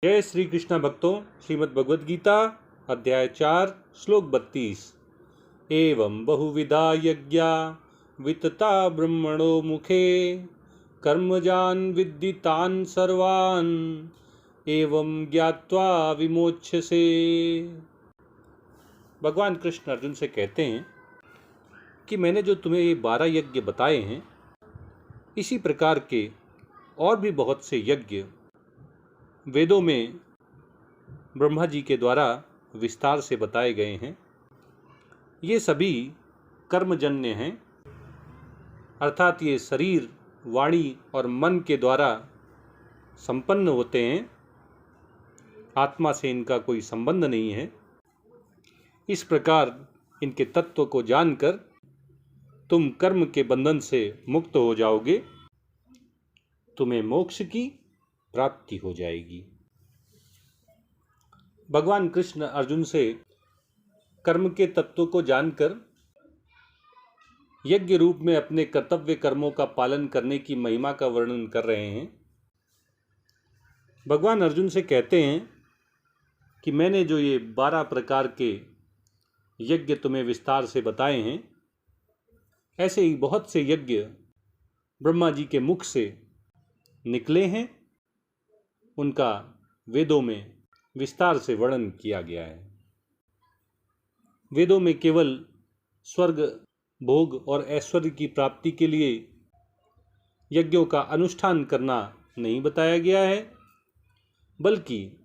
जय श्री कृष्ण भक्तों, श्रीमद् भगवद गीता अध्याय 4 श्लोक 32। एवं बहुविधा यज्ञा वितता ब्रह्मणो मुखे कर्मजान विद्धितान सर्वान् एवं ज्ञात्वा विमोच्यसे। भगवान कृष्ण अर्जुन से कहते हैं कि मैंने जो तुम्हें ये 12 यज्ञ बताए हैं, इसी प्रकार के और भी बहुत से यज्ञ वेदों में ब्रह्मा जी के द्वारा विस्तार से बताए गए हैं। ये सभी कर्मजन्य हैं, अर्थात ये शरीर, वाणी और मन के द्वारा संपन्न होते हैं। आत्मा से इनका कोई संबंध नहीं है। इस प्रकार इनके तत्व को जानकर तुम कर्म के बंधन से मुक्त हो जाओगे, तुम्हें मोक्ष की प्राप्ति हो जाएगी। भगवान कृष्ण अर्जुन से कर्म के तत्व को जानकर यज्ञ रूप में अपने कर्तव्य कर्मों का पालन करने की महिमा का वर्णन कर रहे हैं। भगवान अर्जुन से कहते हैं कि मैंने जो ये 12 प्रकार के यज्ञ तुम्हें विस्तार से बताए हैं, ऐसे ही बहुत से यज्ञ ब्रह्मा जी के मुख से निकले हैं। उनका वेदों में विस्तार से वर्णन किया गया है। वेदों में केवल स्वर्ग, भोग और ऐश्वर्य की प्राप्ति के लिए यज्ञों का अनुष्ठान करना नहीं बताया गया है, बल्कि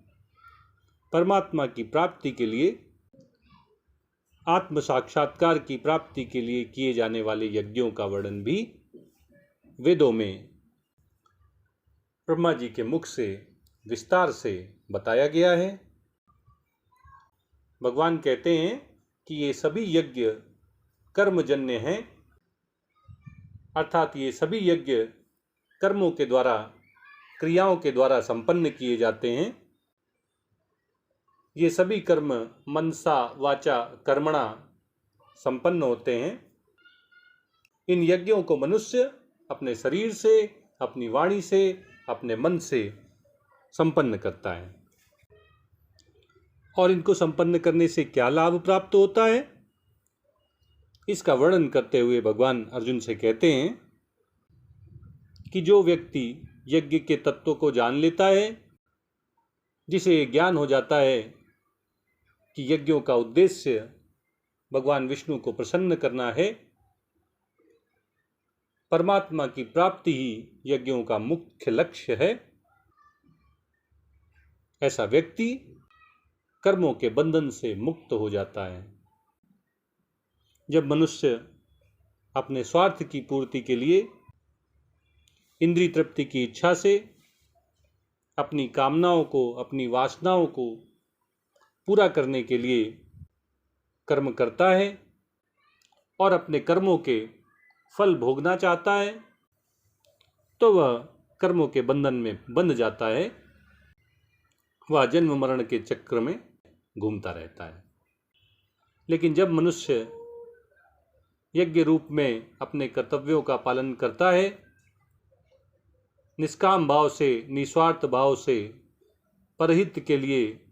परमात्मा की प्राप्ति के लिए, आत्म साक्षात्कार की प्राप्ति के लिए किए जाने वाले यज्ञों का वर्णन भी वेदों में ब्रह्मा जी के मुख से विस्तार से बताया गया है। भगवान कहते हैं कि ये सभी यज्ञ कर्मजन्य हैं, अर्थात ये सभी यज्ञ कर्मों के द्वारा, क्रियाओं के द्वारा संपन्न किए जाते हैं। ये सभी कर्म मनसा वाचा कर्मणा संपन्न होते हैं। इन यज्ञों को मनुष्य अपने शरीर से, अपनी वाणी से, अपने मन से संपन्न करता है। और इनको संपन्न करने से क्या लाभ प्राप्त होता है, इसका वर्णन करते हुए भगवान अर्जुन से कहते हैं कि जो व्यक्ति यज्ञ के तत्व को जान लेता है, जिसे ज्ञान हो जाता है कि यज्ञों का उद्देश्य भगवान विष्णु को प्रसन्न करना है, परमात्मा की प्राप्ति ही यज्ञों का मुख्य लक्ष्य है, ऐसा व्यक्ति कर्मों के बंधन से मुक्त हो जाता है। जब मनुष्य अपने स्वार्थ की पूर्ति के लिए, इंद्रिय तृप्ति की इच्छा से अपनी कामनाओं को, अपनी वासनाओं को पूरा करने के लिए कर्म करता है और अपने कर्मों के फल भोगना चाहता है, तो वह कर्मों के बंधन में बंध जाता है। वह जन्म मरण के चक्र में घूमता रहता है। लेकिन जब मनुष्य यज्ञ रूप में अपने कर्तव्यों का पालन करता है, निष्काम भाव से, निस्वार्थ भाव से, परहित के लिए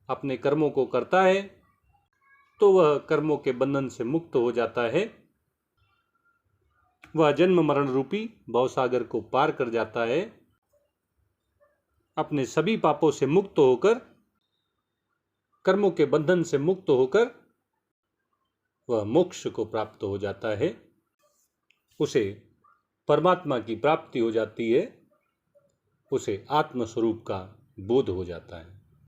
अपने कर्मों को करता है, तो वह कर्मों के बंधन से मुक्त हो जाता है। वह जन्म मरण रूपी भवसागर को पार कर जाता है। अपने सभी पापों से मुक्त होकर, कर्मों के बंधन से मुक्त होकर वह मोक्ष को प्राप्त हो जाता है। उसे परमात्मा की प्राप्ति हो जाती है, उसे आत्म स्वरूप का बोध हो जाता है।